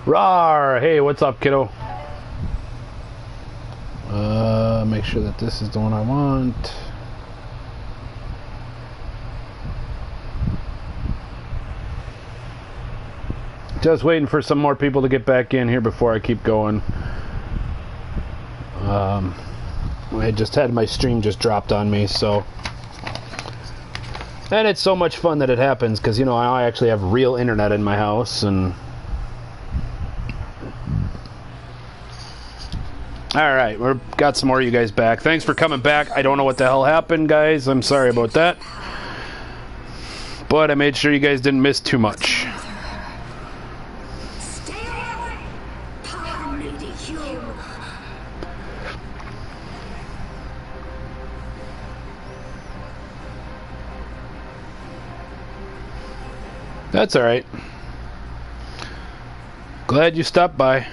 Rawr! Hey, what's up, kiddo? Make sure that this is the one I want. Just waiting for some more people to get back in here before I keep going. I just had my stream just dropped on me, so... And it's so much fun that it happens, because, you know, I actually have real internet in my house, and... Alright, we've got some more of you guys back. Thanks for coming back. I don't know what the hell happened, guys. I'm sorry about that. But I made sure you guys didn't miss too much. That's alright. Glad you stopped by.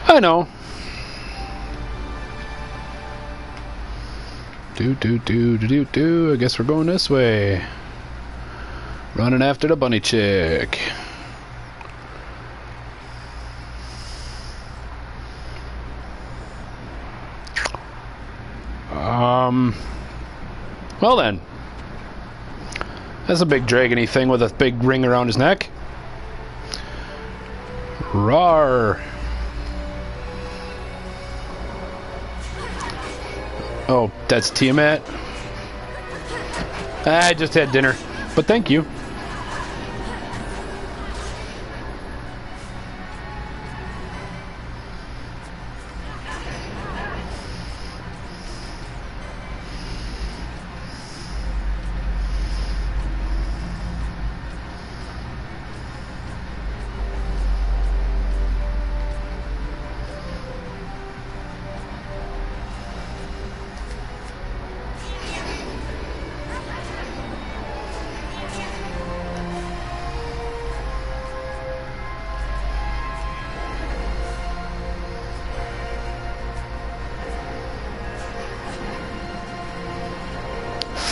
I know. I guess we're going this way. Running after the bunny chick. Well then. That's a big dragony thing with a big ring around his neck. Rawr. Oh, that's Tiamat. I just had dinner, but thank you.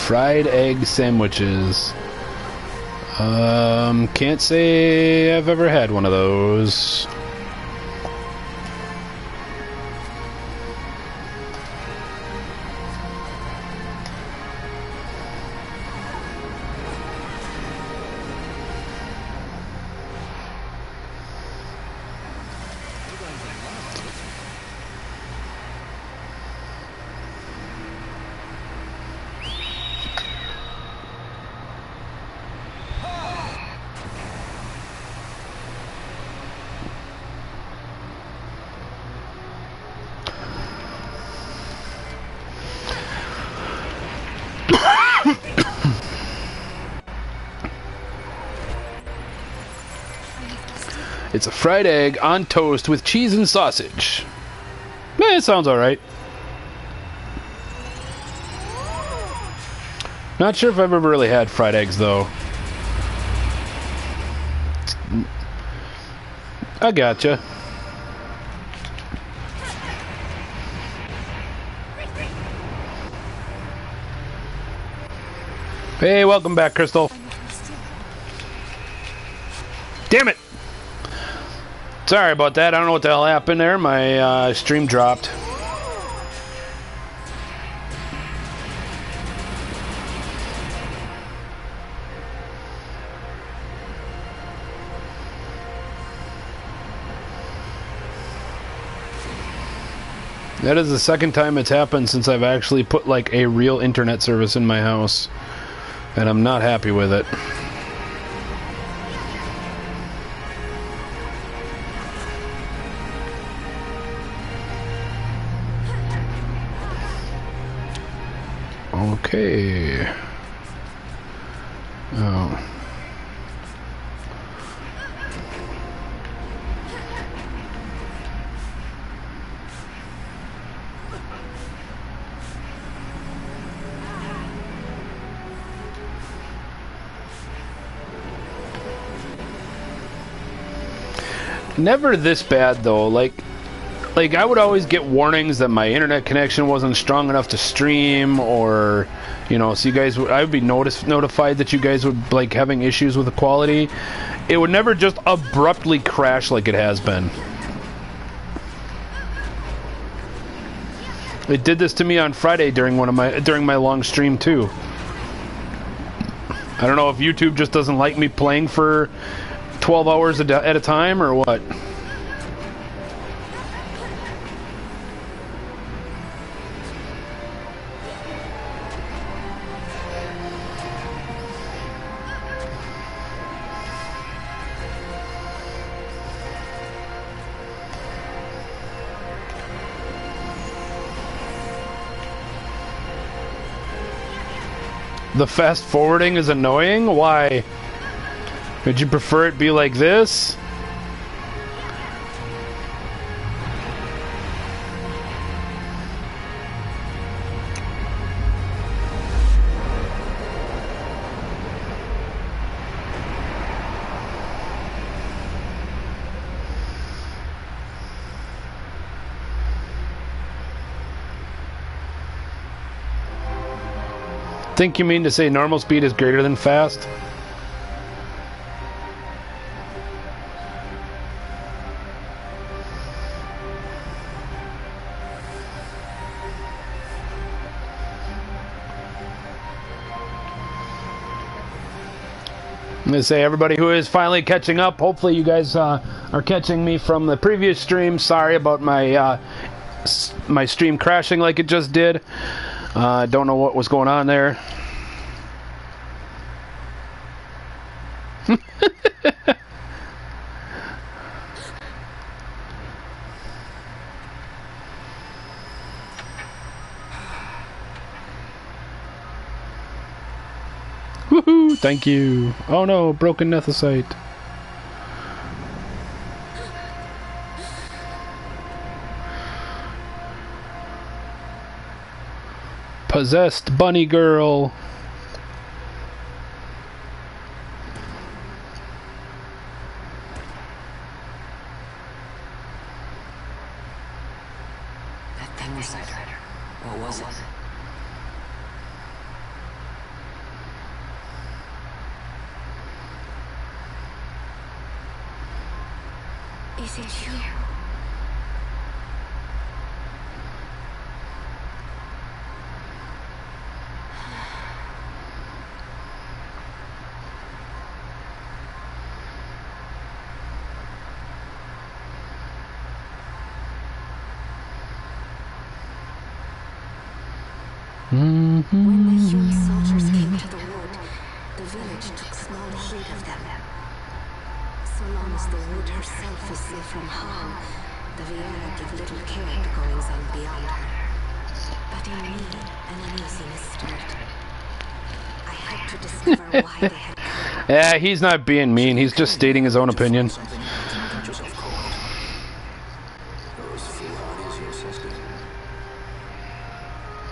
Fried egg sandwiches. Can't say I've ever had one of those. It's a fried egg on toast with cheese and sausage. It sounds alright. Not sure if I've ever really had fried eggs, though. I gotcha. Hey, welcome back, Crystal. Damn it! Sorry about that. I don't know what the hell happened there. My stream dropped. That is the second time it's happened since I've actually put like a real internet service in my house. And I'm not happy with it. Okay. Oh. Never this bad though. Like I would always get warnings that my internet connection wasn't strong enough to stream, or you know, so you guys would, I would be notified that you guys would like having issues with the quality. It would never just abruptly crash like it has been. It did this to me on Friday during my long stream too. I don't know if YouTube just doesn't like me playing for 12 hours at a time or what. The fast forwarding is annoying? Why? Would you prefer it be like this? Think you mean to say normal speed is greater than fast? I'm gonna say everybody who is finally catching up, hopefully you guys are catching me from the previous stream. Sorry about my my stream crashing like it just did. Don't know what was going on there. Woohoo! Thank you. Oh no, broken nethicite. Possessed bunny girl. That thing was like, what was it? Is it you? When the human soldiers came to the wood, the village took small heed of them. So long as the wood herself is safe from harm, the Vieira give little care to goings on beyond her. But in me, an uneasiness stirred. I had to discover why they had come. Yeah, he's not being mean, he's just stating his own opinion.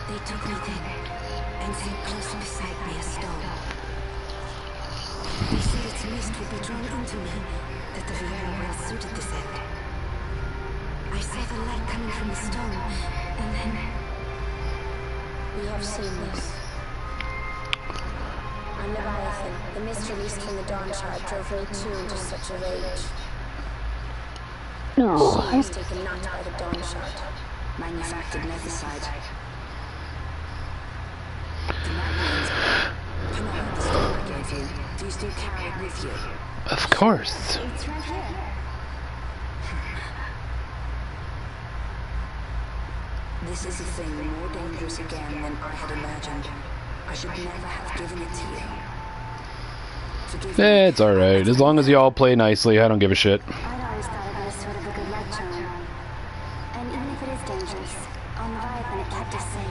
They took me then, and set close beside me a stone. They said its mist would be drawn into me, that the Vieira well suited this end. I saw the light coming from the stone, and then... We have seen this. On Leviathan, the mist released from the Dawn Shard drove me too into such a rage. No. She was taken not by the Dawn Shard, manufactured nethicide. Come on, the stone I gave you. Do you still carry it with you? Of course. It's right here. This is a thing more dangerous again than I had imagined. I should never have given it to you. Forgive me. It's alright. As long as you all play nicely, I don't give a shit. I'd always thought it was sort of a good lecture. And even if it is dangerous, on Leviathan it kept us safe.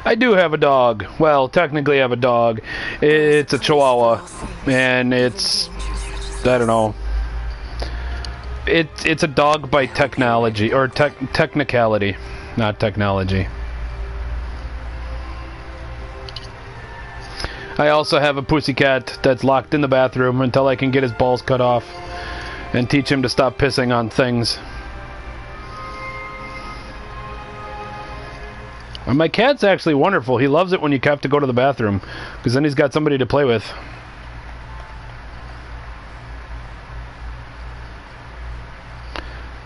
I do have a dog. Well, technically I have a dog. It's a Chihuahua. And it's... I don't know. It's a dog by technology. Or technicality. Not technology. I also have a pussycat that's locked in the bathroom until I can get his balls cut off and teach him to stop pissing on things. And my cat's actually wonderful. He loves it when you have to go to the bathroom, because then he's got somebody to play with.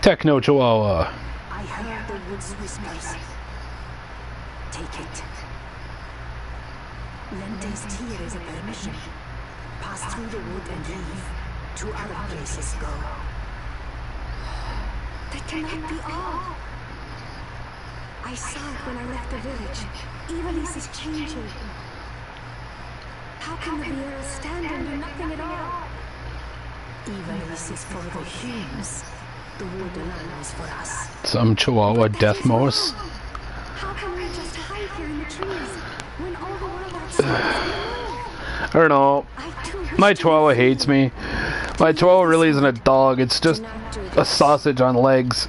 Techno Chihuahua. I heard the woods whispers. Take it. Lente's here is a permission. Pass through the wood and leave. To other places go. That cannot be all. I saw it when I left the village. Ivalice is changing. How can the Vieira stand and do nothing at all? Ivalice is for the humans. The wood alone is for us. Some Chihuahua death mouse. How can we just hide here in the trees when all the world outside is I don't know. My Chihuahua hates me. My Chihuahua really isn't a dog. It's just a sausage on legs.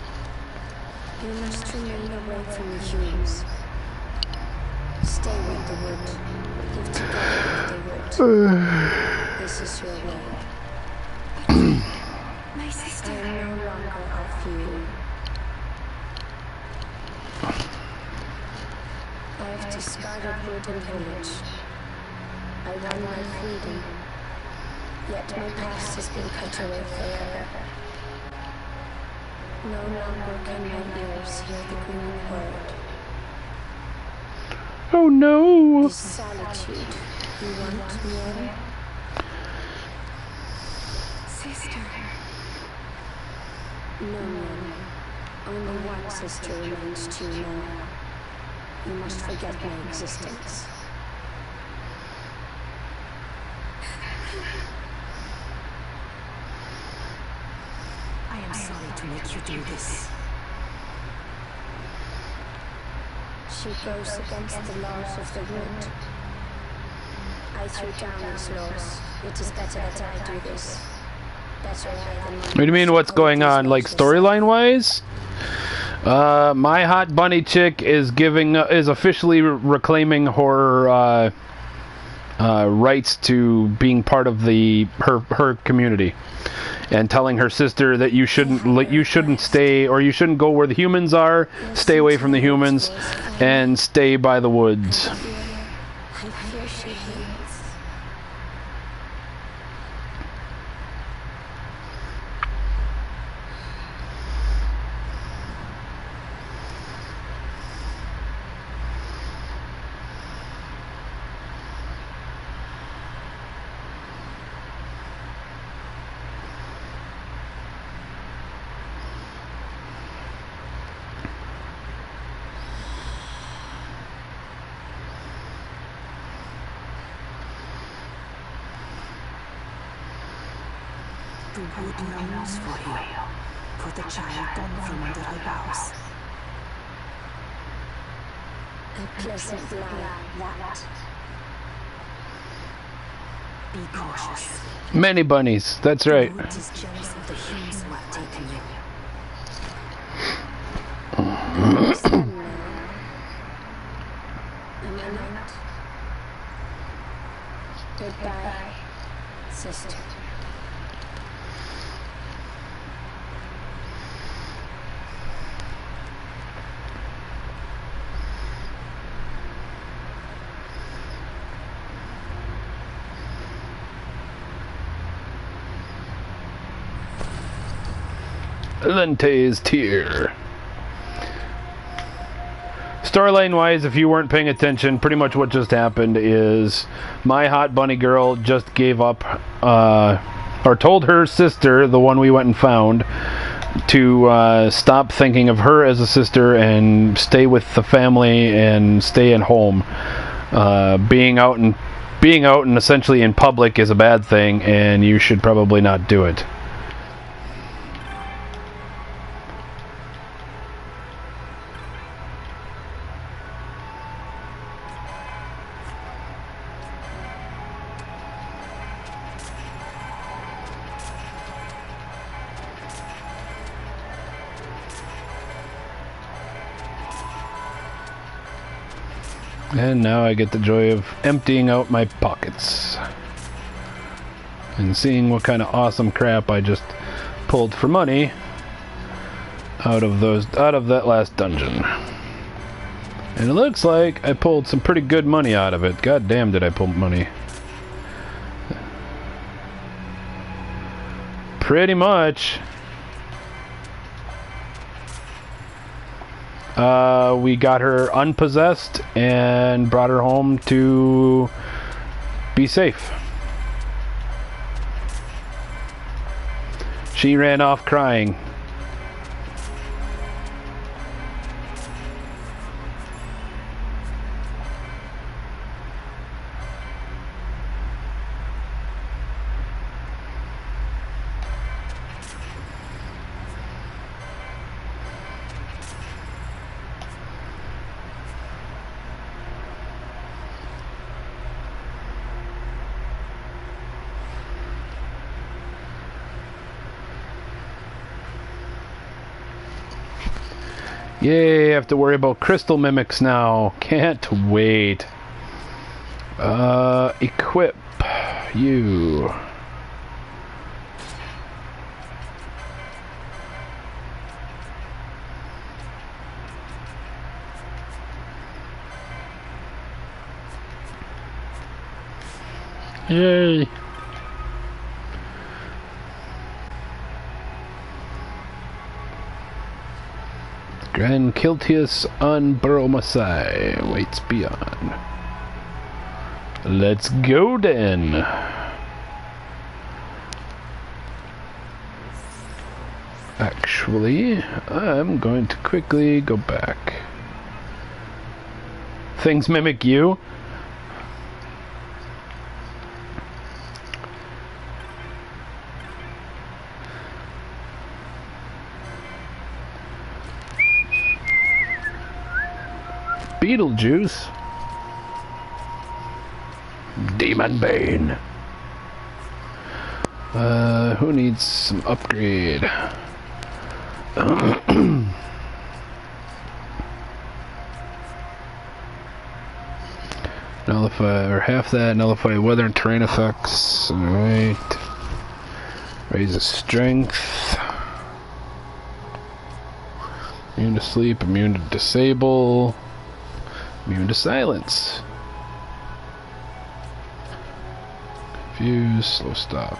You must remain away from the humans. Stay with the wood. Live together with the wood. This is your way. My sister. I am no longer of you. I have discarded wood and village. I won my freedom. Yet my past has been cut away forever. No longer can my ears hear the green word. Oh no! This solitude you want near? Sister. No. Only one sister remains to you now. You must forget my existence. I am sorry to make you do this. She goes against the laws of the wood. I threw down these laws. It is better that I do this. Better I than What do you mean what's going on, like storyline wise? My hot bunny chick is is officially reclaiming her rights to being part of her community, and telling her sister that you shouldn't stay, or you shouldn't go where the humans are. Stay away from the humans, and stay by the woods. I fear she hates. The wood longs for you. Put the child down from under her boughs. A pleasant lie, that. Be cautious. Many bunnies, that's right. The wood is jealous of the humans who have taken you. Understand now. Am I not? Goodbye, sister. Lente's Tear. Storyline wise, if you weren't paying attention, pretty much what just happened is my hot bunny girl just gave up, or told her sister, the one we went and found, to stop thinking of her as a sister and stay with the family and stay at home. Being out and essentially in public is a bad thing, and you should probably not do it. And now I get the joy of emptying out my pockets. And seeing what kind of awesome crap I just pulled for money out of that last dungeon. And it looks like I pulled some pretty good money out of it. God damn, did I pull money. Pretty much. We got her unpossessed and brought her home to be safe. She ran off crying. Yay, I have to worry about crystal mimics now. Can't wait. Equip you. Yay. Grand Kiltius on Baromasai waits beyond. Let's go then. Actually, I'm going to quickly go back. Things mimic you. Beetlejuice. Demon Bane. Who needs some upgrade? Nullify, or half that, nullify weather and terrain effects. Alright. Raises strength. Immune to sleep, immune to disable. Immune to silence. Confuse, slow stop.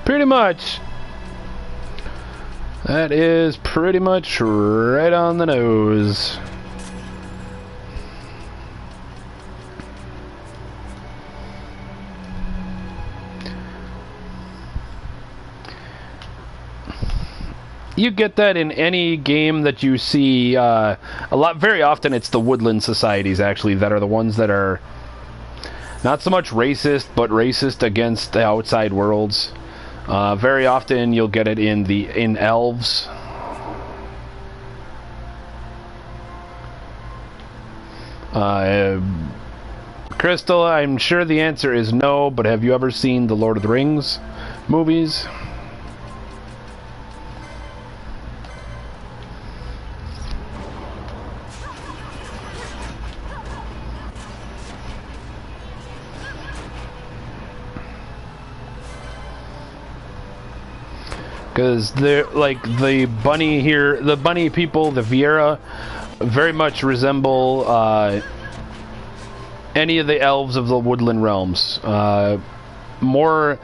Pretty much. That is pretty much right on the nose. You get that in any game that you see. Very often it's the woodland societies actually that are the ones that are not so much racist, but racist against the outside worlds. Very often you'll get it in elves. Crystal, I'm sure the answer is no, but have you ever seen the Lord of the Rings movies? Because they're like the bunny here, the bunny people, the Viera, very much resemble any of the elves of the woodland realms. More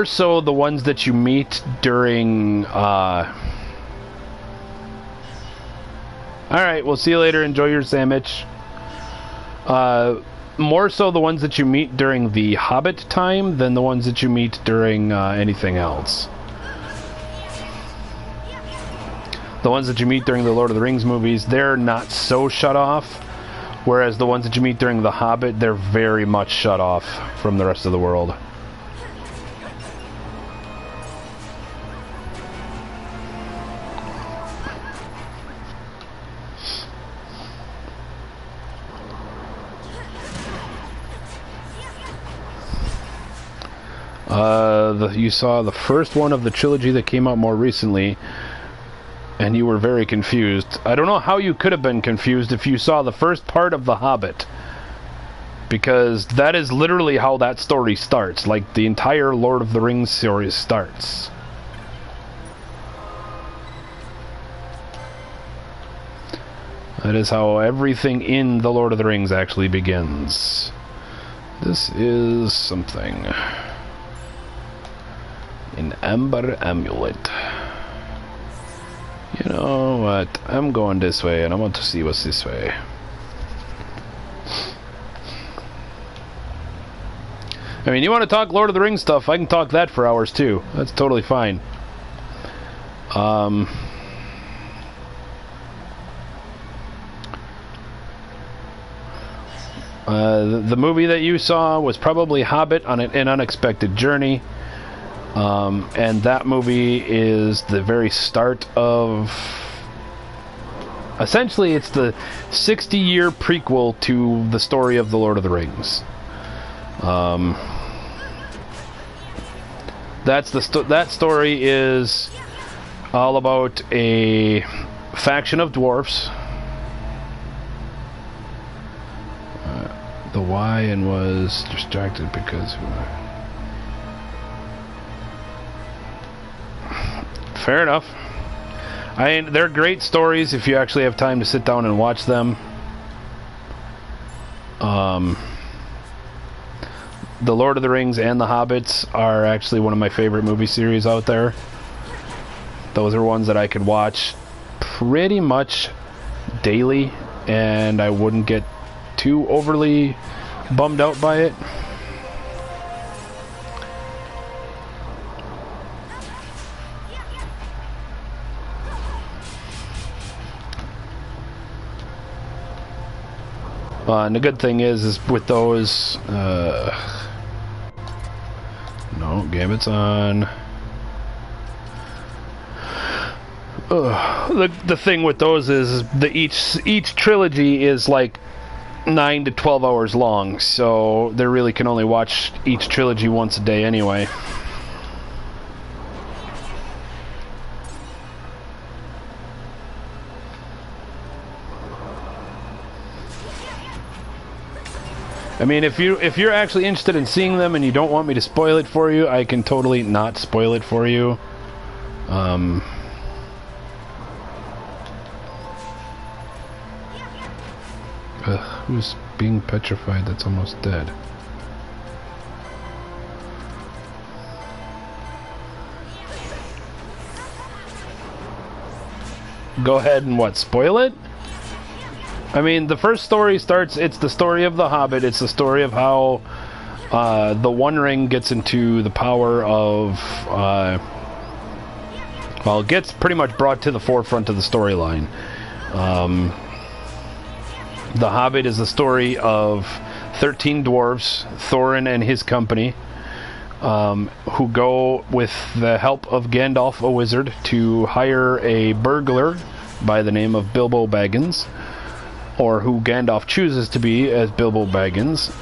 so the ones that you meet during. All right, we'll see you later. Enjoy your sandwich. More so the ones that you meet during the Hobbit time than the ones that you meet during anything else. The ones that you meet during the Lord of the Rings movies, they're not so shut off. Whereas the ones that you meet during the Hobbit, they're very much shut off from the rest of the world. You saw the first one of the trilogy that came out more recently, and you were very confused. I don't know how you could have been confused if you saw the first part of The Hobbit, because that is literally how that story starts. Like, the entire Lord of the Rings series starts. That is how everything in the Lord of the Rings actually begins. This is something. An amber amulet. You know what? I'm going this way, and I want to see what's this way. I mean, you want to talk Lord of the Rings stuff, I can talk that for hours too. That's totally fine. The movie that you saw was probably Hobbit on an Unexpected Journey. And that movie is the very start of... Essentially, it's the 60-year prequel to the story of the Lord of the Rings. That story is all about a faction of dwarfs. The Lion was distracted because... Fair enough. They're great stories if you actually have time to sit down and watch them. The Lord of the Rings and the Hobbits are actually one of my favorite movie series out there. Those are ones that I could watch pretty much daily, and I wouldn't get too overly bummed out by it. And the good thing is with those, no, Gambit's on. The thing with those is each trilogy is like 9 to 12 hours long, so they really can only watch each trilogy once a day anyway. I mean, if you're actually interested in seeing them and you don't want me to spoil it for you, I can totally not spoil it for you. Who's being petrified that's almost dead? Go ahead and what, spoil it? I mean, the first story starts, it's the story of the Hobbit. It's the story of how the One Ring gets into the power of... well, it gets pretty much brought to the forefront of the storyline. The Hobbit is the story of 13 dwarves, Thorin and his company, who go with the help of Gandalf, a wizard, to hire a burglar by the name of Bilbo Baggins, or who Gandalf chooses to be as Bilbo Baggins.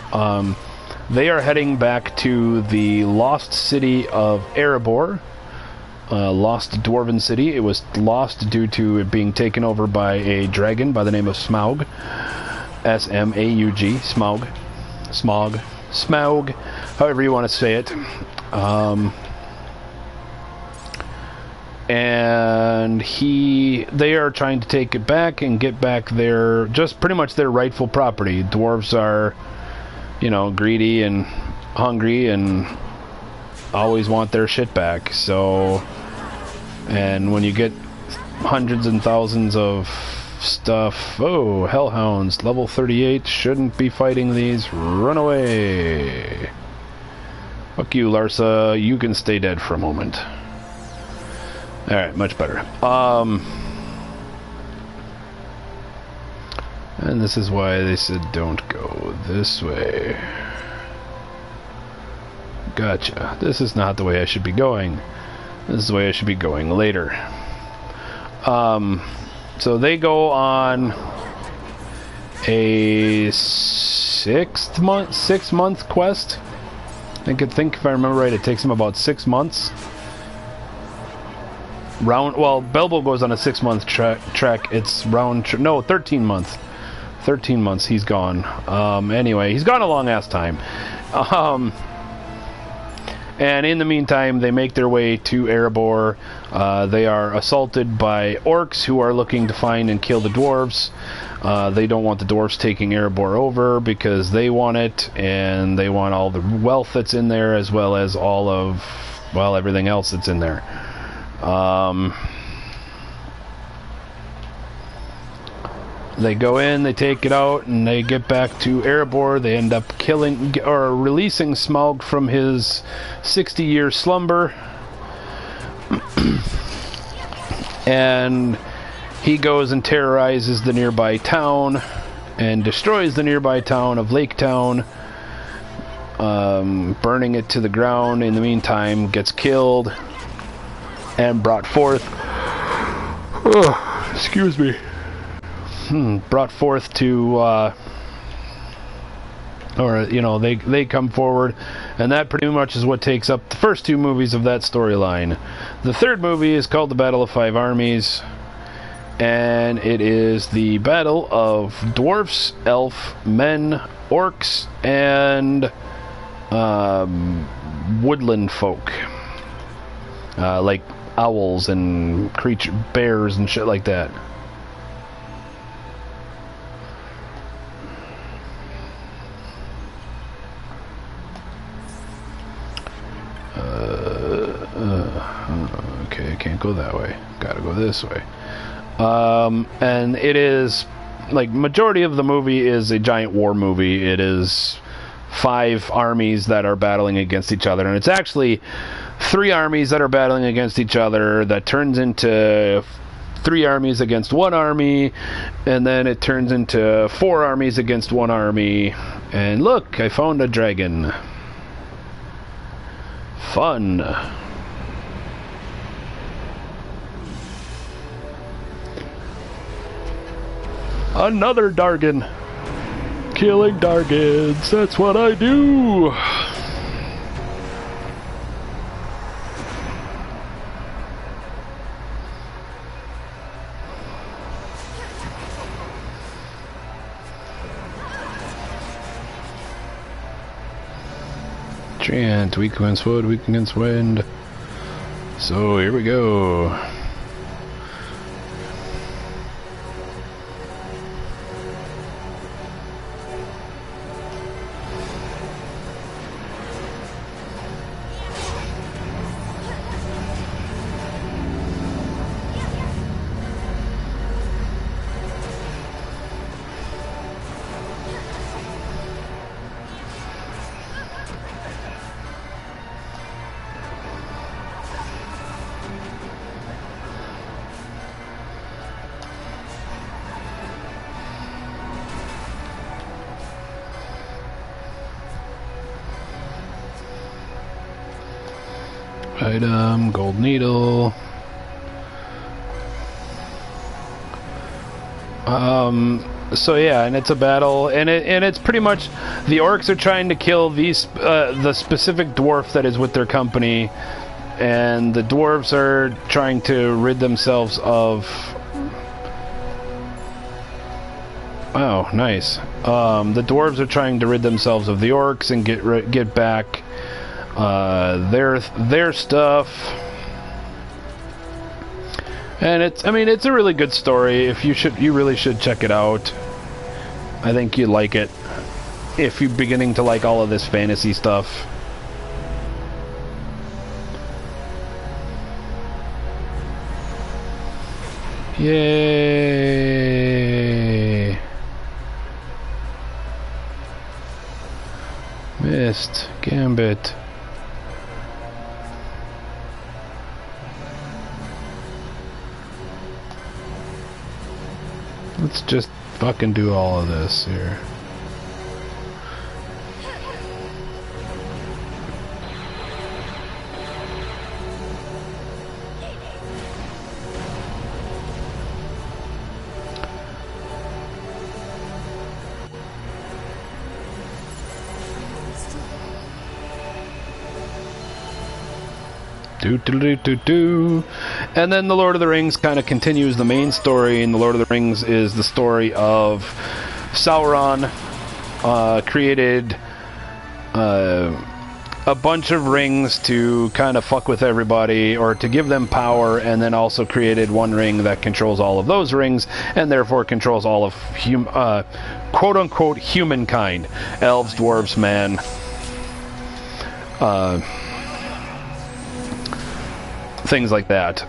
They are heading back to the lost city of Erebor, lost dwarven city. It was lost due to it being taken over by a dragon by the name of Smaug. S-M-A-U-G, Smaug, however you want to say it. And they are trying to take it back and get back just pretty much their rightful property. Dwarves are, greedy and hungry and always want their shit back. So, and when you get hundreds and thousands of stuff, oh, hellhounds, level 38, shouldn't be fighting these, run away. Fuck you, Larsa, you can stay dead for a moment. Alright, much better. And this is why they said don't go this way. Gotcha. This is not the way I should be going. This is the way I should be going later. So they go on a 6 month quest. think if I remember right, it takes him about 6 months. Well, Bilbo goes on a 6-month trek. It's 13 months. 13 months he's gone. Anyway, he's gone a long ass time. And in the meantime, they make their way to Erebor. They are assaulted by orcs who are looking to find and kill the dwarves. They don't want the dwarves taking Erebor over because they want it, and they want all the wealth that's in there as well as all of, well, everything else that's in there. They go in, they take it out, and they get back to Erebor. They end up killing or releasing Smaug from his 60-year slumber. And he goes and terrorizes the nearby town and destroys the nearby town of Lake Town, burning it to the ground. In the meantime, gets killed and brought forth. Oh, excuse me. Brought forth to, or you know, they come forward, and that pretty much is what takes up the first 2 movies of that storyline. The third movie is called The Battle of Five Armies, and it is the battle of dwarfs, elf, men, orcs, and woodland folk, like owls and bears and shit like that. Okay, I can't go that way. Gotta go this way. And it is, like, majority of the movie is a giant war movie. It is 5 armies that are battling against each other, and it's actually 3 armies that are battling against each other that turns into 3 armies against 1 army, and then it turns into 4 armies against 1 army. And look, I found a dragon. Fun. Another Dargan. Killing Dargans, that's what I do. Chant, weak against wood, weak against wind. So here we go. Item, gold needle. So yeah, and it's a battle, and it's pretty much the orcs are trying to kill these the specific dwarf that is with their company, and the dwarves are trying to rid themselves of. Oh, nice. The dwarves are trying to rid themselves of the orcs and get back their stuff. And it's a really good story. You really should check it out. I think you'd like it if you're beginning to like all of this fantasy stuff. Yay! Missed Gambit. Let's just fucking do all of this here. And then the Lord of the Rings kind of continues the main story, and the Lord of the Rings is the story of Sauron created a bunch of rings to kind of fuck with everybody, or to give them power, and then also created one ring that controls all of those rings, and therefore controls all of quote-unquote humankind. Elves, dwarves, man. Things like that.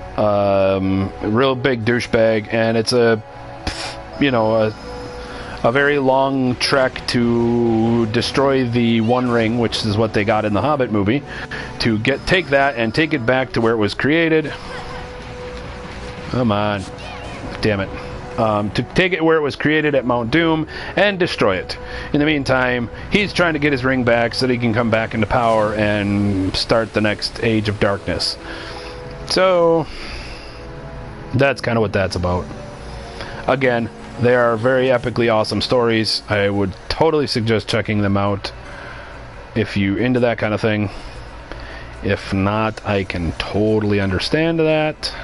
Real big douchebag, and it's a very long trek to destroy the One Ring, which is what they got in the Hobbit movie, to take that and take it back to where it was created. Come on. Damn it. To take it where it was created at Mount Doom and destroy it. In the meantime, he's trying to get his ring back so that he can come back into power and start the next Age of Darkness. So, that's kind of what that's about. Again, they are very epically awesome stories. I would totally suggest checking them out if you're into that kind of thing. If not, I can totally understand that.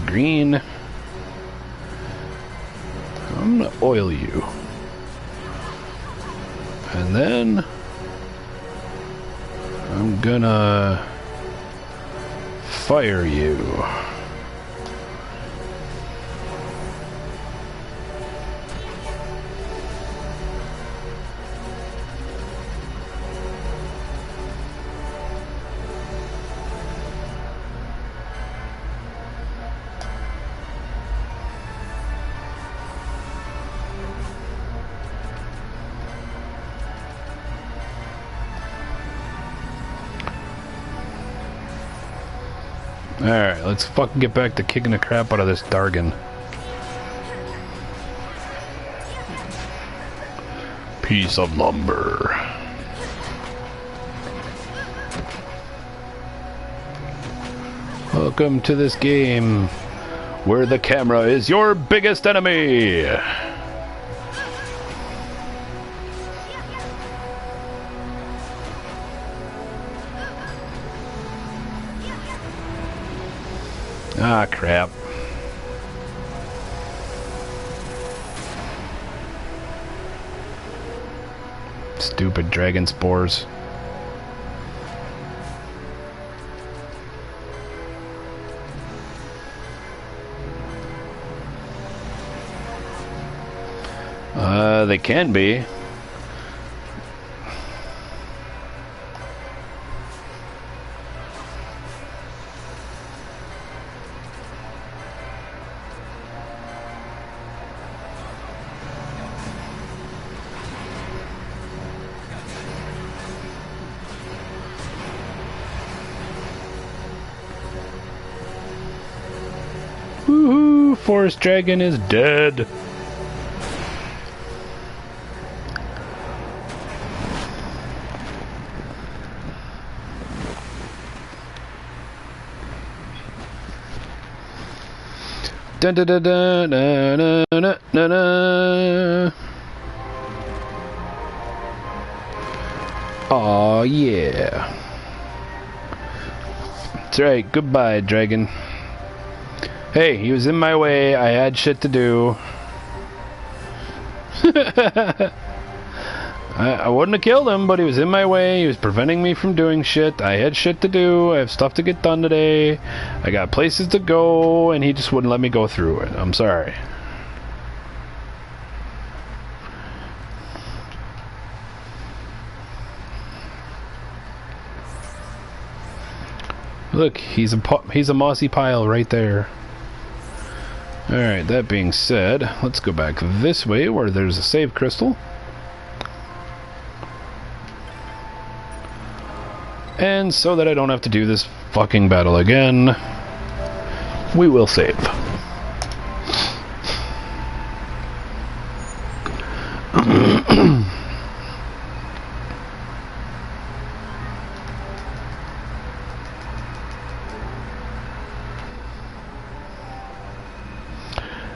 Green. I'm gonna oil you. And then I'm gonna fire you. Alright, let's fucking get back to kicking the crap out of this Dargan. Piece of lumber. Welcome to this game where the camera is your biggest enemy. Ah, crap. Stupid dragon spores. They can be. Woohoo! Forest Dragon is dead. Dun, dun, dun, dun, dun, dun, dun, dun. Aw, yeah. That's right. Goodbye, dragon. Hey, he was in my way. I had shit to do. I wouldn't have killed him, but he was in my way. He was preventing me from doing shit. I had shit to do. I have stuff to get done today. I got places to go, and he just wouldn't let me go through it. I'm sorry. Look, he's a mossy pile right there. Alright, that being said, let's go back this way where there's a save crystal. And so that I don't have to do this fucking battle again, we will save.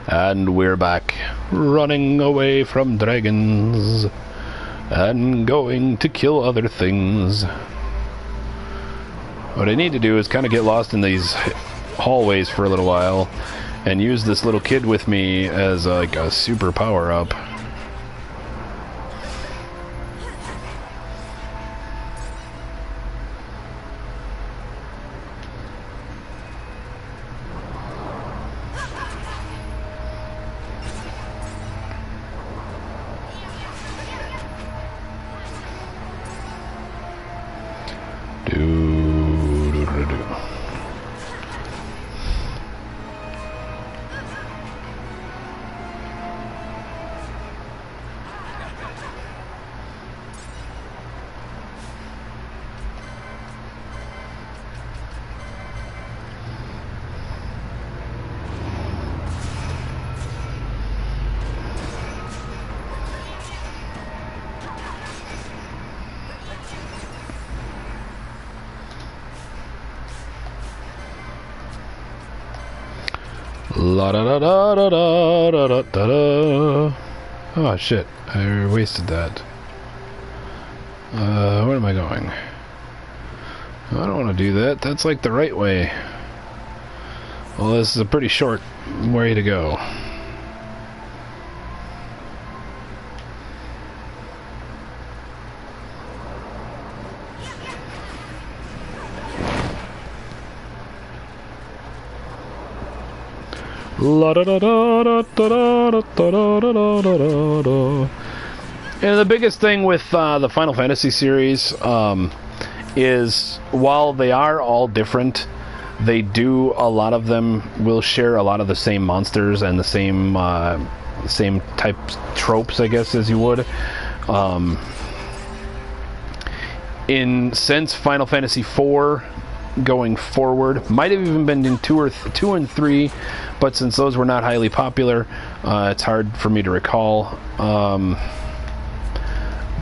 And we're back, running away from dragons. and going to kill other things. What I need to do is kind of get lost in these hallways for a little while and use this little kid with me as like a super power-up. La da da da da da da da da da. Oh shit, I wasted that. Where am I going? I don't want to do that. That's like the right way. Well, this is a pretty short way to go. La da da da da da da da da da da. And the biggest thing with the Final Fantasy series is while they are all different, they do, a lot of them will share a lot of the same monsters and the same type tropes, I guess, as you would. Since Final Fantasy IV going forward, might have even been in 2 and 3, but since those were not highly popular, it's hard for me to recall.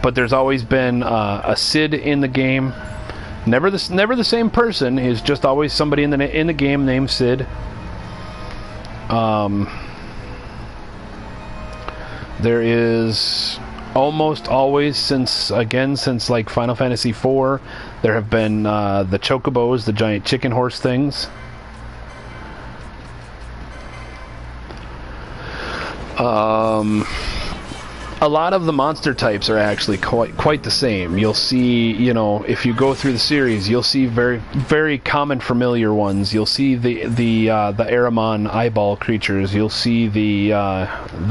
But there's always been a Cid in the game. Never the same person. Is just always somebody in the game named Cid. There is almost always, since like Final Fantasy IV, there have been the chocobos, the giant chicken horse things. A lot of the monster types are actually quite the same. You'll see, if you go through the series, you'll see very, very common familiar ones. You'll see the Aramon eyeball creatures. You'll see the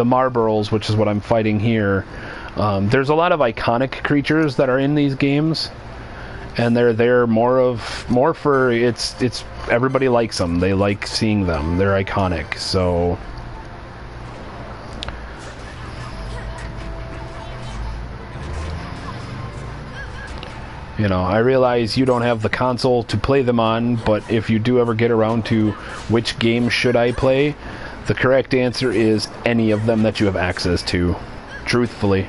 Marburls, which is what I'm fighting here. There's a lot of iconic creatures that are in these games, and they're there more for it's everybody likes them. They like seeing them. They're iconic. So. I realize you don't have the console to play them on, but if you do ever get around to which game should I play, the correct answer is any of them that you have access to. Truthfully.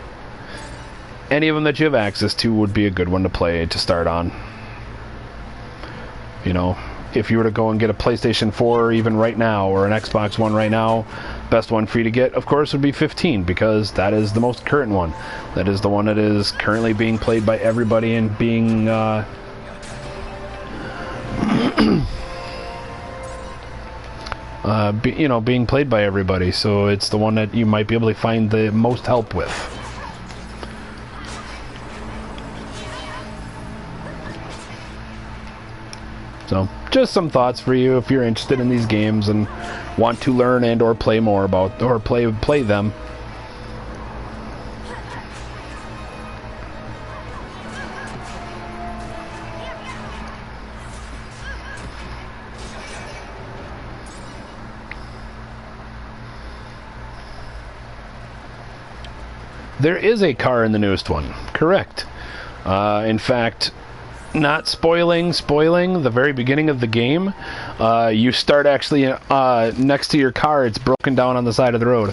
Any of them that you have access to would be a good one to play to start on. If you were to go and get a PlayStation 4 even right now, or an Xbox One right now, best one for you to get, of course, would be 15, because that is the most current one. That is the one that is currently being played by everybody and being being played by everybody. So it's the one that you might be able to find the most help with. So, just some thoughts for you if you're interested in these games and want to learn and or play more about, or play them. There is a car in the newest one, correct. In fact, not spoiling the very beginning of the game, you start actually next to your car. It's broken down on the side of the road,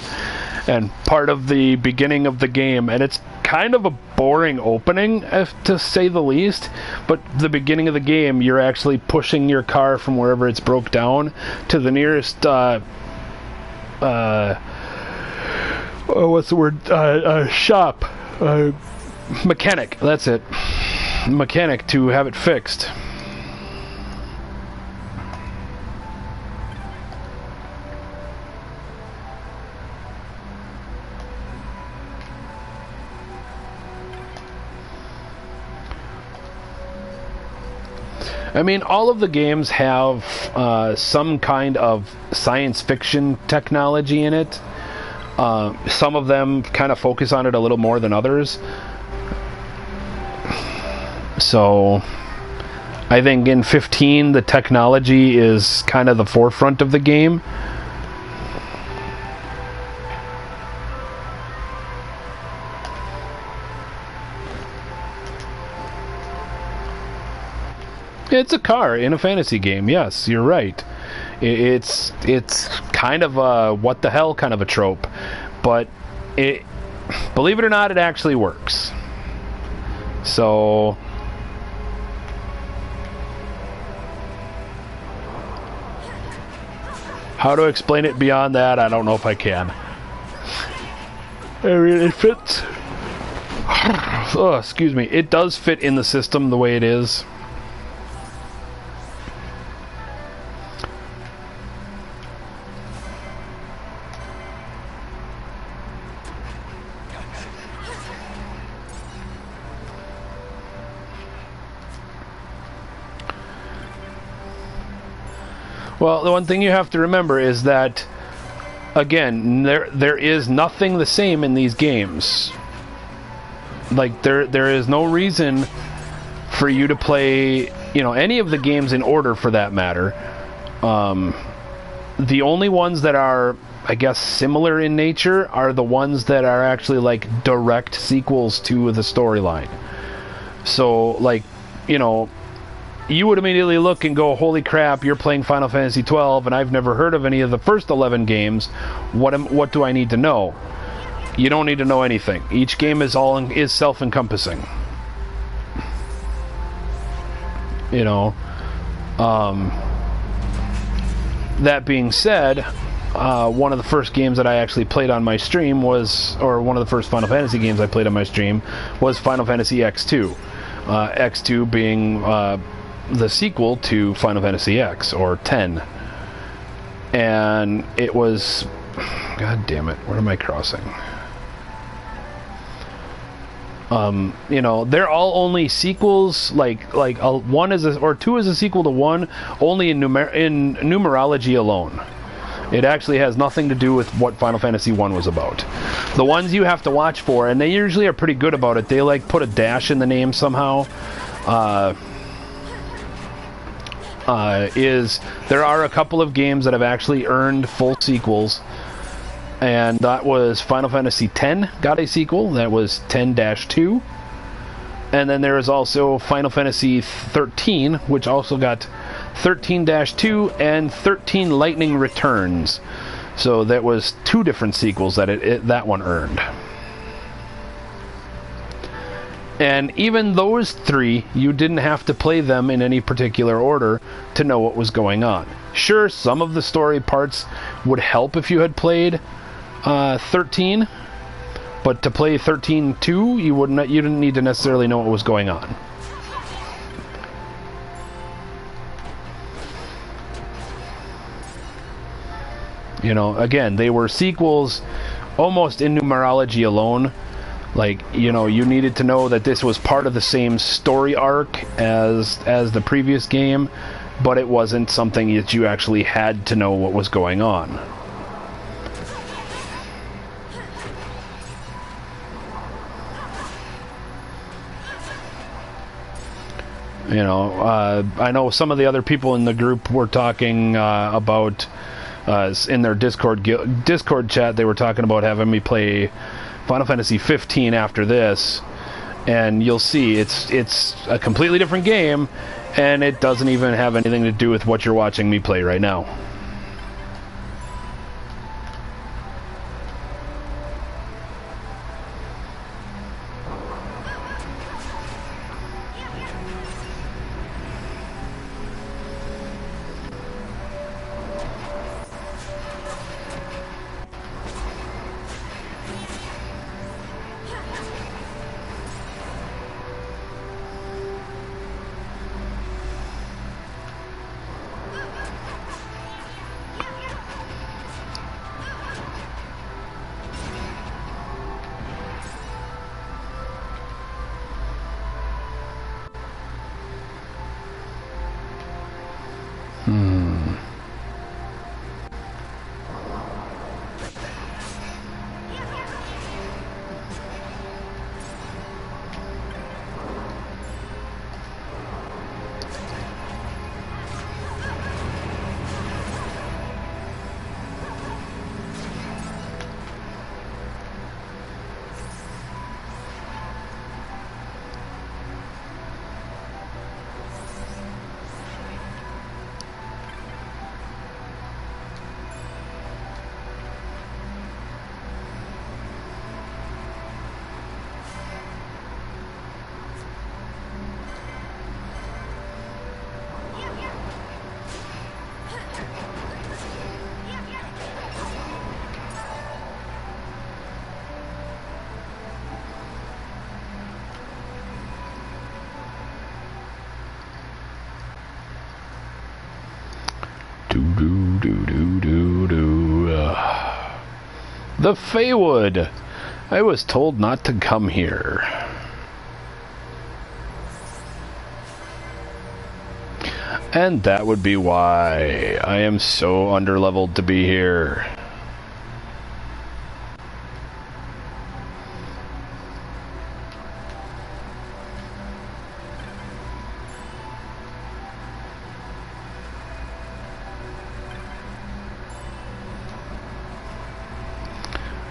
and part of the beginning of the game, and it's kind of a boring opening, to say the least, but the beginning of the game, you're actually pushing your car from wherever it's broke down to the nearest shop. mechanic. That's it. Mechanic to have it fixed. I mean, all of the games have some kind of science fiction technology in it. Some of them kind of focus on it a little more than others. So, I think in 15, the technology is kind of the forefront of the game. It's a car in a fantasy game. Yes, you're right. It's kind of a what the hell kind of a trope, but it, believe it or not, it actually works. So how to explain it beyond that, I don't know if I can. I mean, it fits. Oh, excuse me. It does fit in the system the way it is. Well, the one thing you have to remember is that, again, there is nothing the same in these games. Like, there is no reason for you to play, you know, any of the games in order, for that matter. The only ones that are, I guess, similar in nature are the ones that are actually, like, direct sequels to the storyline. So, like, you know, you would immediately look and go, holy crap, you're playing Final Fantasy XII, and I've never heard of any of the first 11 games. What do I need to know? You don't need to know anything. Each game is self-encompassing. You know, that being said, one of the first games that I actually played on my stream was, or one of the first Final Fantasy games I played on my stream was Final Fantasy XII. X2 being the sequel to Final Fantasy X, or 10. And it was... God damn it, what am I crossing? You know, they're all only sequels, like one is or two is a sequel to one, only in numerology alone. It actually has nothing to do with what Final Fantasy I was about. The ones you have to watch for, and they usually are pretty good about it, they like put a dash in the name somehow, is there are a couple of games that have actually earned full sequels, and that was Final Fantasy X got a sequel, that was 10-2, and then there is also Final Fantasy XIII, which also got 13-2 and 13 Lightning Returns. So that was two different sequels that that one earned. And even those three, you didn't have to play them in any particular order to know what was going on. Sure, some of the story parts would help if you had played 13, but to play 13-2, you didn't need to necessarily know what was going on. You know, again, they were sequels almost in numerology alone. Like, you know, you needed to know that this was part of the same story arc as the previous game, but it wasn't something that you actually had to know what was going on. You know, I know some of the other people in the group were talking about, in their Discord chat, they were talking about having me play Final Fantasy XV after this, and you'll see it's a completely different game, and it doesn't even have anything to do with what you're watching me play right now. The Feywood! I was told not to come here. And that would be why I am so underleveled to be here.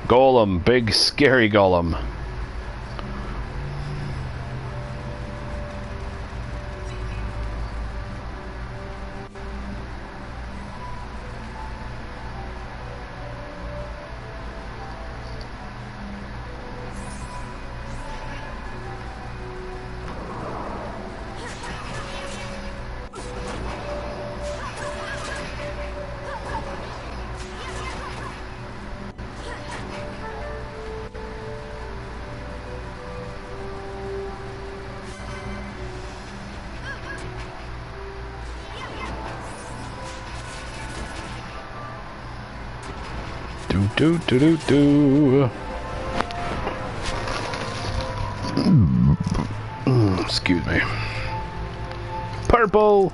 Golem, big scary golem. Excuse me. Purple.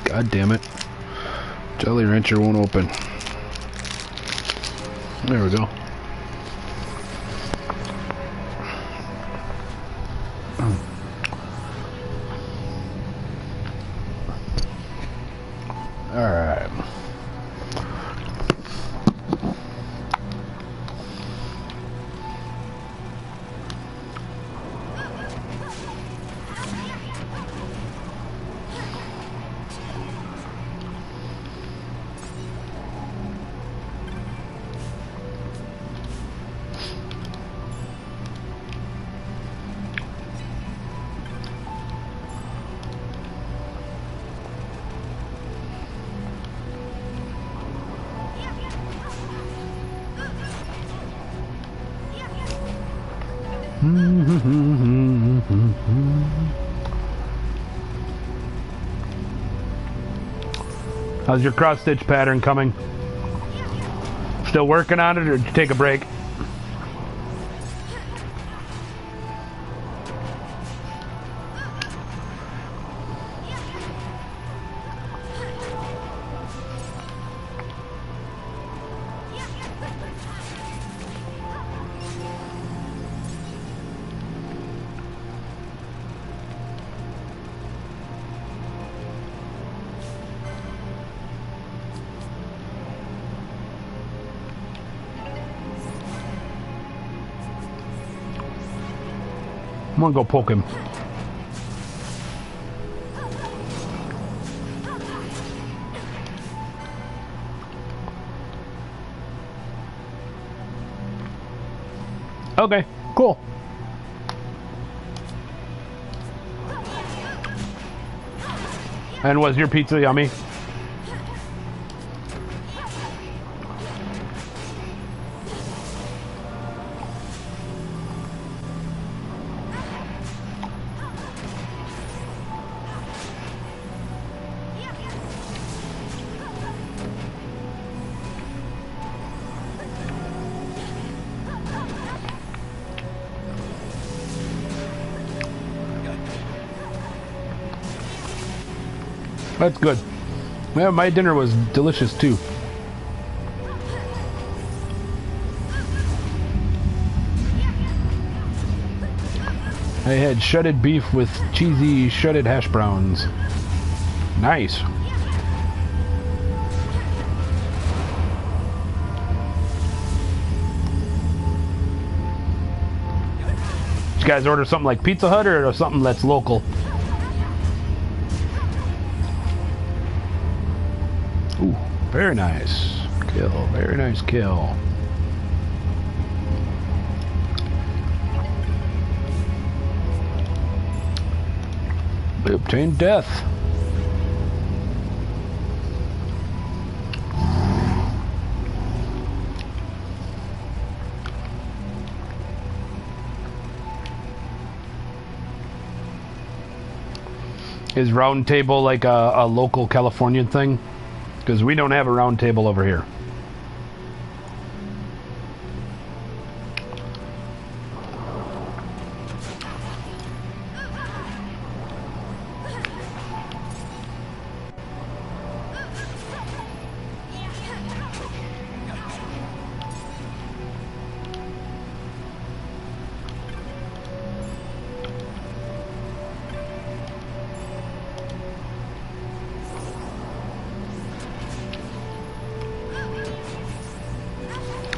God damn it. Jolly Rancher won't open. There we go. Alright. How's your cross-stitch pattern coming? Still working on it, or did you take a break? I'm gonna go poke him. Okay, cool. And was your pizza yummy? That's good. Yeah, my dinner was delicious too. I had shredded beef with cheesy shredded hash browns. Nice. Did you guys order something like Pizza Hut or something that's local? Ooh, very nice kill. Very nice kill. We obtained death. Is round table like a local Californian thing? Because we don't have a round table over here.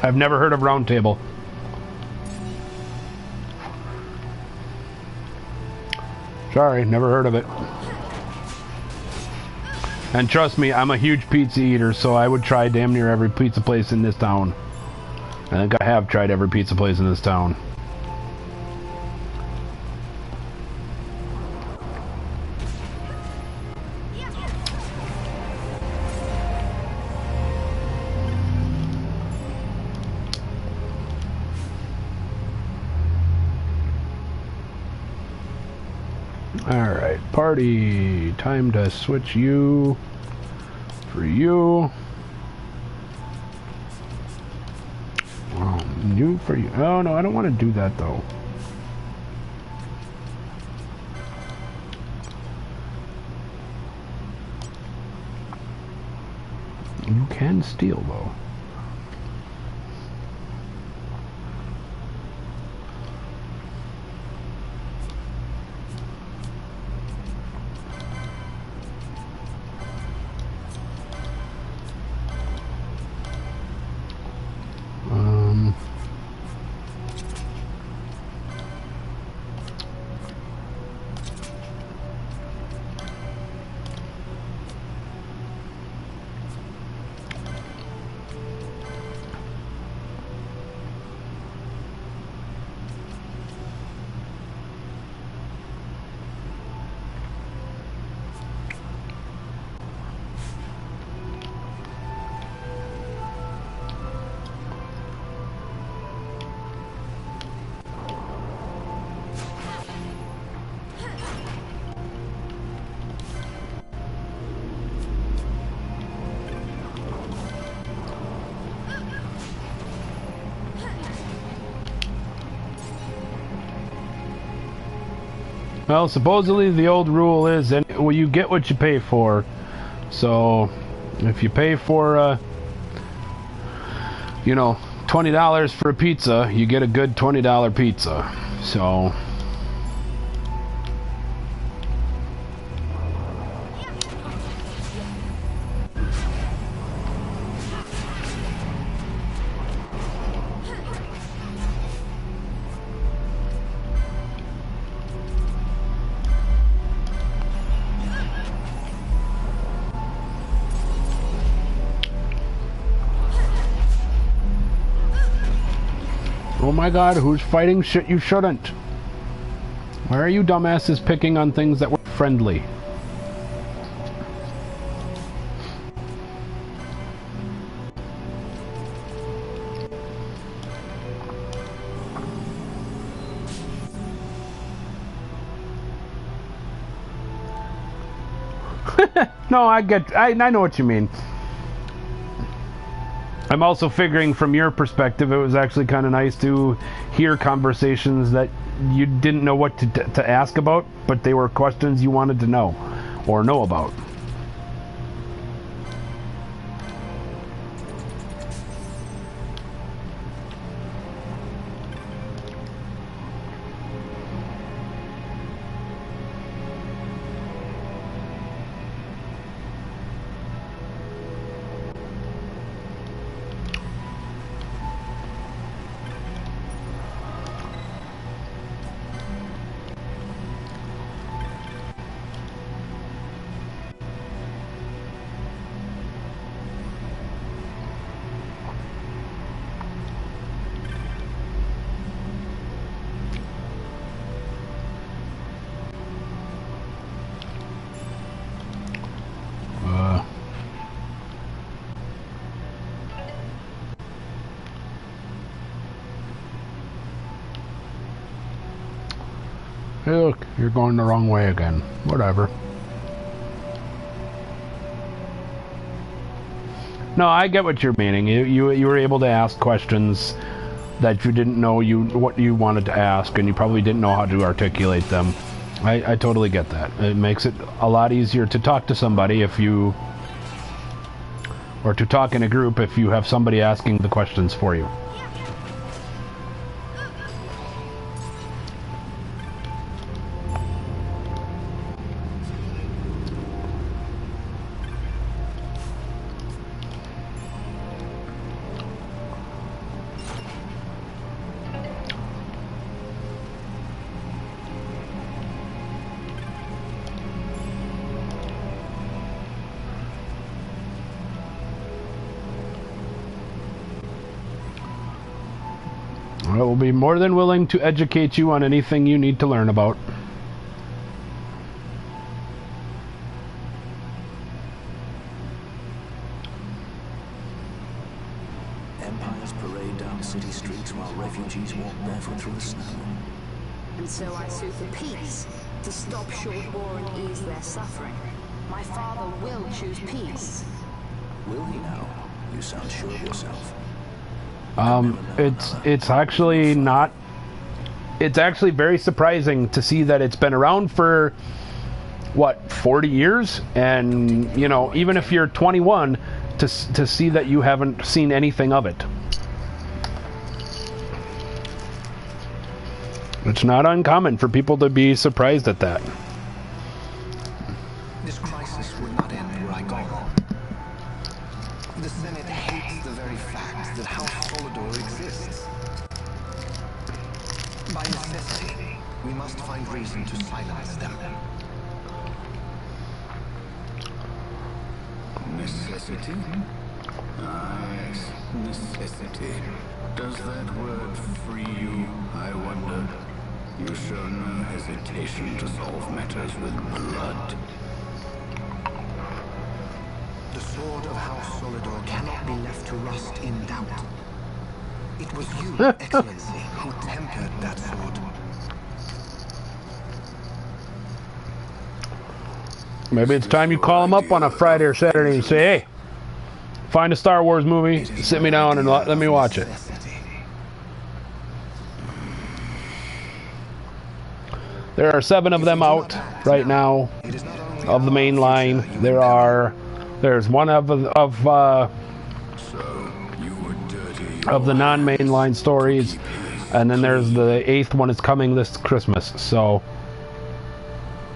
I've never heard of round table. Sorry, never heard of it. And trust me, I'm a huge pizza eater, so I would try damn near every pizza place in this town. I think I have tried every pizza place in this town. Alright, party. Time to switch you for you. You for you. Oh no, I don't want to do that though. You can steal though. Well, supposedly the old rule is that you get what you pay for. So, if you pay for, you know, $20 for a pizza, you get a good $20 pizza. So... Oh my god, who's fighting shit you shouldn't? Why are you dumbasses picking on things that were friendly? No, I know what you mean. I'm also figuring from your perspective, it was actually kind of nice to hear conversations that you didn't know what to ask about, but they were questions you wanted to know or know about. Hey, look, you're going the wrong way again. Whatever. No, I get what you're meaning. You were able to ask questions that you didn't know what you wanted to ask, and you probably didn't know how to articulate them. I totally get that. It makes it a lot easier to talk to somebody if you... or to talk in a group if you have somebody asking the questions for you. I will be more than willing to educate you on anything you need to learn about. Empires parade down city streets while refugees walk barefoot through the snow. And so I sue for peace, to stop short war and ease their suffering. My father will choose peace. Will he now? You sound sure of yourself. It's actually not... It's actually very surprising to see that it's been around for, what, 40 years? And, you know, even if you're 21, to see that you haven't seen anything of it. It's not uncommon for people to be surprised at that. This crisis would not end were I gone. The Senate hates the very fact that House Solidor exists. By necessity, we must find reason to silence them. Necessity? Ah, yes, necessity. Does that word free you, I wonder? You show no hesitation to solve matters with blood. The sword of House Solidor cannot be left to rust in doubt. It was you, Excellency, who tempered that sword. Maybe it's time you call him up on a Friday or Saturday and say, hey, find a Star Wars movie, sit me down and let me watch it. There are 7 of them out right now of the main line. There's one of the non-mainline stories, and then there's the 8th one is coming this Christmas. So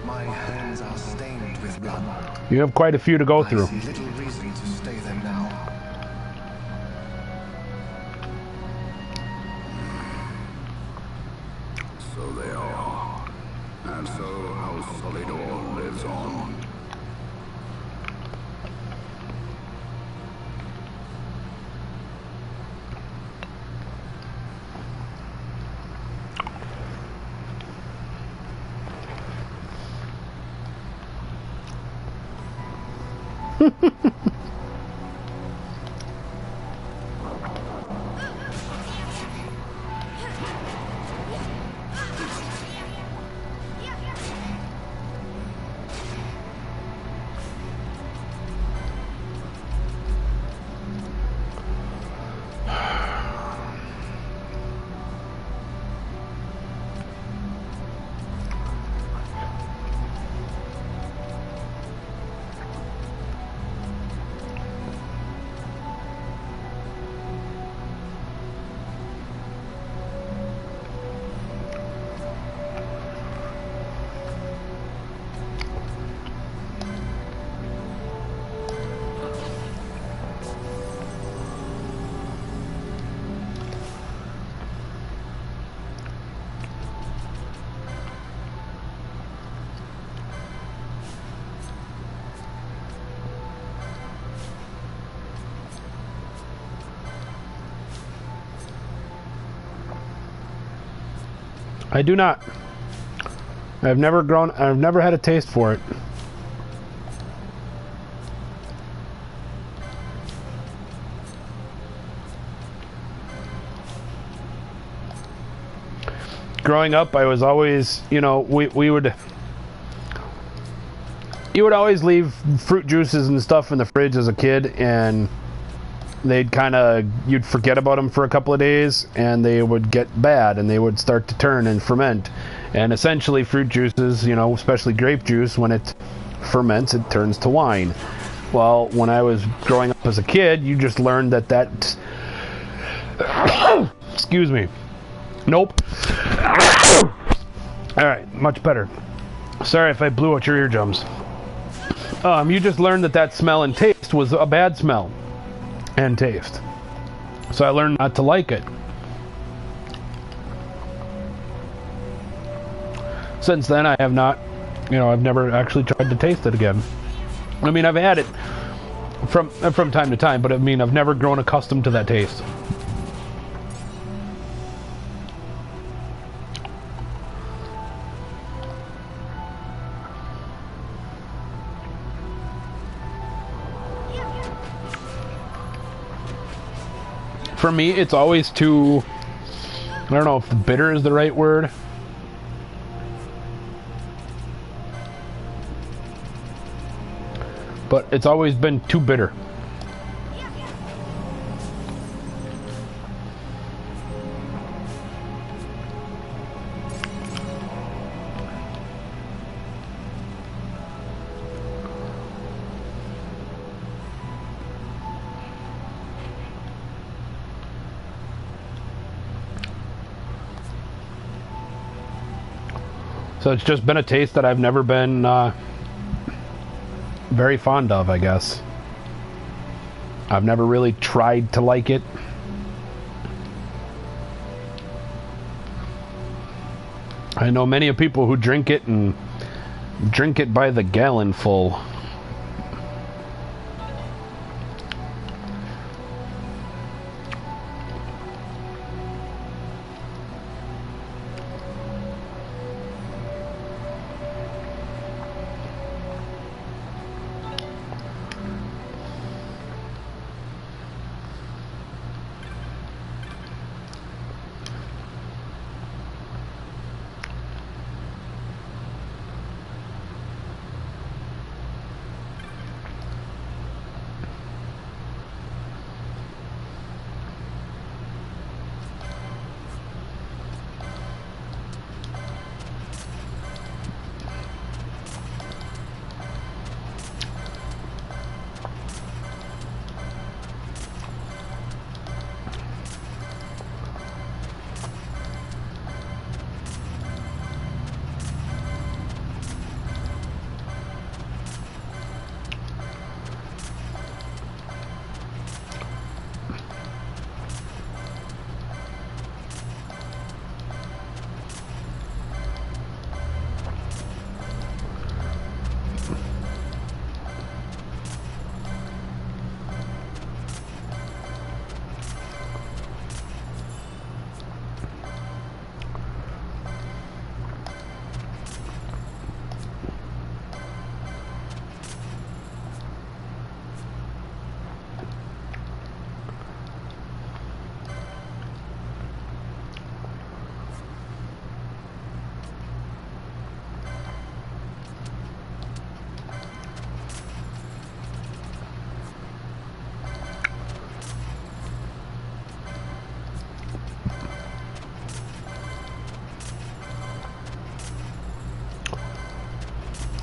My hands are stained with blood. you have quite a few to go I through. see little reason to stay them now. So they are. And so House Solidor lives on. I do not. I've never had a taste for it. growing up, I was always, you know, you would always leave fruit juices and stuff in the fridge as a kid, and you'd forget about them for a couple of days, and they would get bad, and they would start to turn and ferment. And essentially, fruit juices, you know, especially grape juice, when it ferments, it turns to wine. Well, when I was growing up as a kid, you just learned that excuse me. Nope. Alright, much better. Sorry if I blew out your eardrums. You just learned that smell and taste was a bad smell and taste. So I learned not to like it. Since then, I have not, you know, I've never actually tried to taste it again. I mean, I've had it from time to time, but I mean, I've never grown accustomed to that taste. For me, it's always too, I don't know if bitter is the right word. But it's always been too bitter. So it's just been a taste that I've never been very fond of, I guess. I've never really tried to like it. I know many of people who drink it and drink it by the gallon full.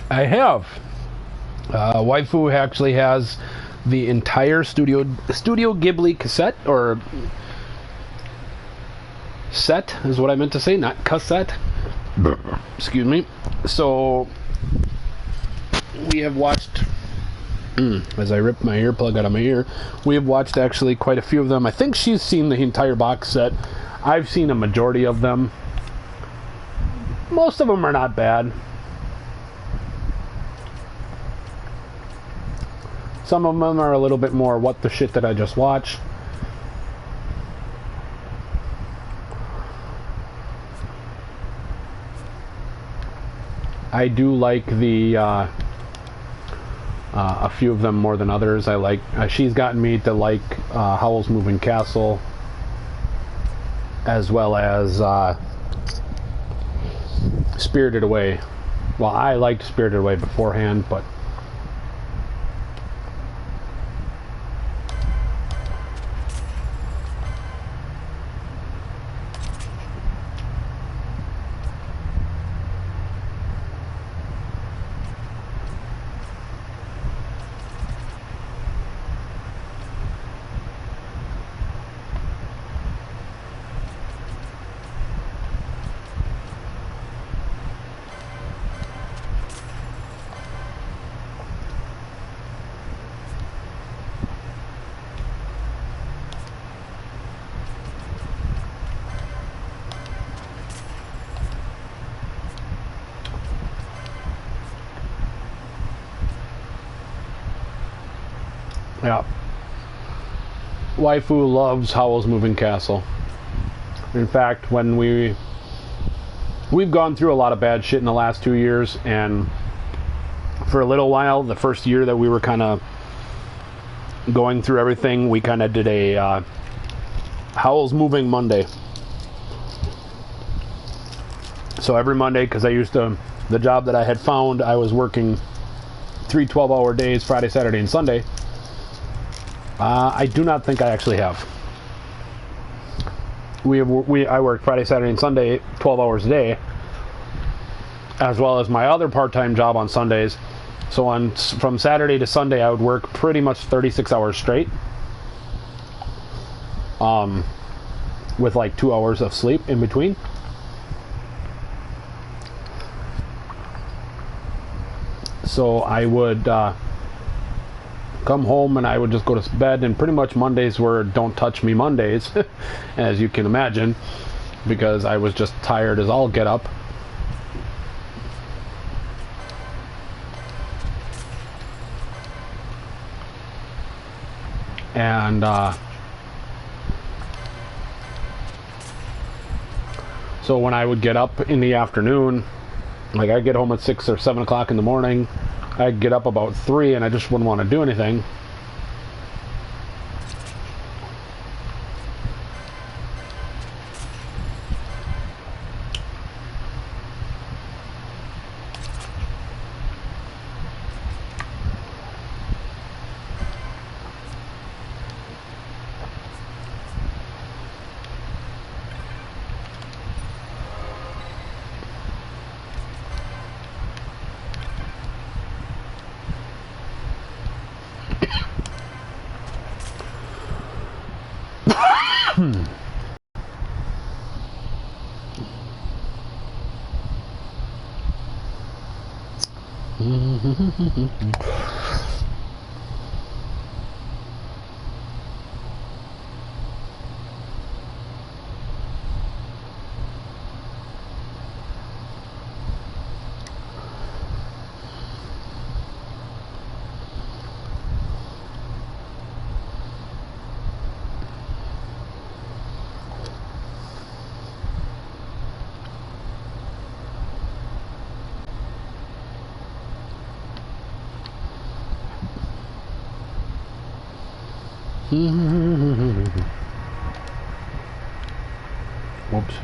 I have. Waifu actually has the entire Studio Ghibli cassette, or set is what I meant to say, not cassette. Excuse me. So we have watched, as I rip my earplug out of my ear, we have watched actually quite a few of them. I think she's seen the entire box set. I've seen a majority of them. Most of them are not bad. Some of them are a little bit more what the shit that I just watched. I do like the a few of them more than others. I like she's gotten me to like Howl's Moving Castle, as well as Spirited Away. Well, I liked Spirited Away beforehand, but yeah. Waifu loves Howl's Moving Castle. In fact, when we've gone through a lot of bad shit in the last 2 years, and for a little while, the first year that we were kind of going through everything, we kind of did a Howl's Moving Monday. So every Monday, because the job that I had found, I was working 3 12-hour days, Friday, Saturday, and Sunday. I do not think I actually have. I work Friday, Saturday, and Sunday, 12 hours a day, as well as my other part-time job on Sundays. So from Saturday to Sunday, I would work pretty much 36 hours straight, with like 2 hours of sleep in between. So I would come home and I would just go to bed, and pretty much Mondays were don't touch me Mondays, as you can imagine, because I was just tired as all get up. And so when I would get up in the afternoon, like I'd get home at 6 or 7 o'clock in the morning, I'd get up about 3 and I just wouldn't want to do anything. Whoops.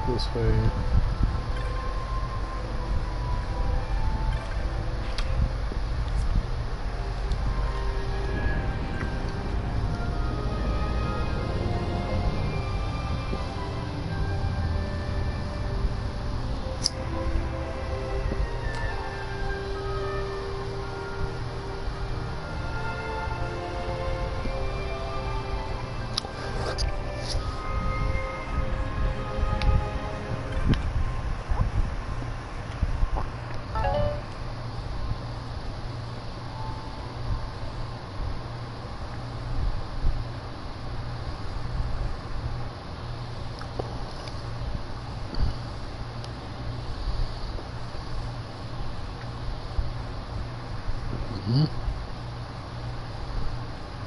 This way.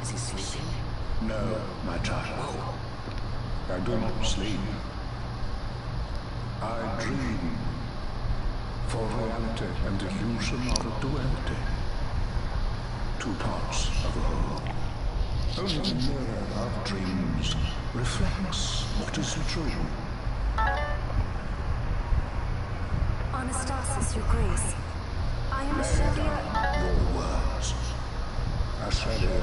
Is he sleeping? No, my child. I do not sleep. I dream. For reality and illusion are a duality. Two parts of a whole. Only the mirror of dreams reflects what is true. Anastasis, Your Grace. I am Ashelia. Your words. Ashelia,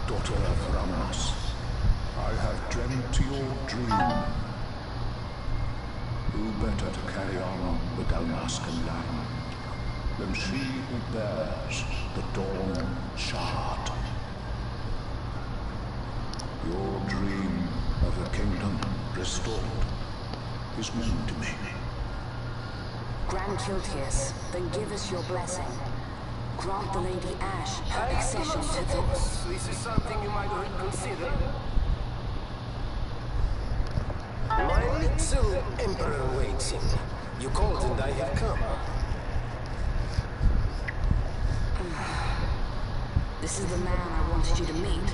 daughter of Ramos, I have dreamt your dream. Who better to carry on the Dalmascan land than she who bears the Dawn Shard? Your dream of a kingdom restored is known to me. Grand Kiltius, then give us your blessing. Grant the Lady Ash her accession to the... This is something you might reconsider. My little emperor waits him. You called and I have come. This is the man I wanted you to meet.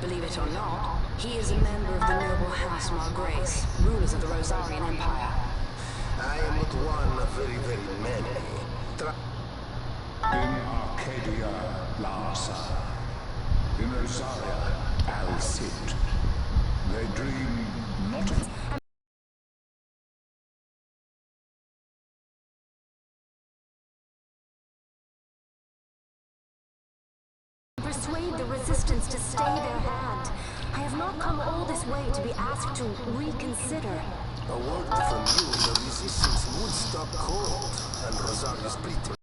Believe it or not, he is a member of the noble house Margrace, rulers of the Rosarian Empire. I am but one of very, very many. In Arcadia, Larsa. In Rosaria, Al Cid. They dream not of... Persuade the resistance to stay their hand. I have not come all this way to be asked to reconsider. A word from you and the resistance would stop cold, and Rosaria's pretty.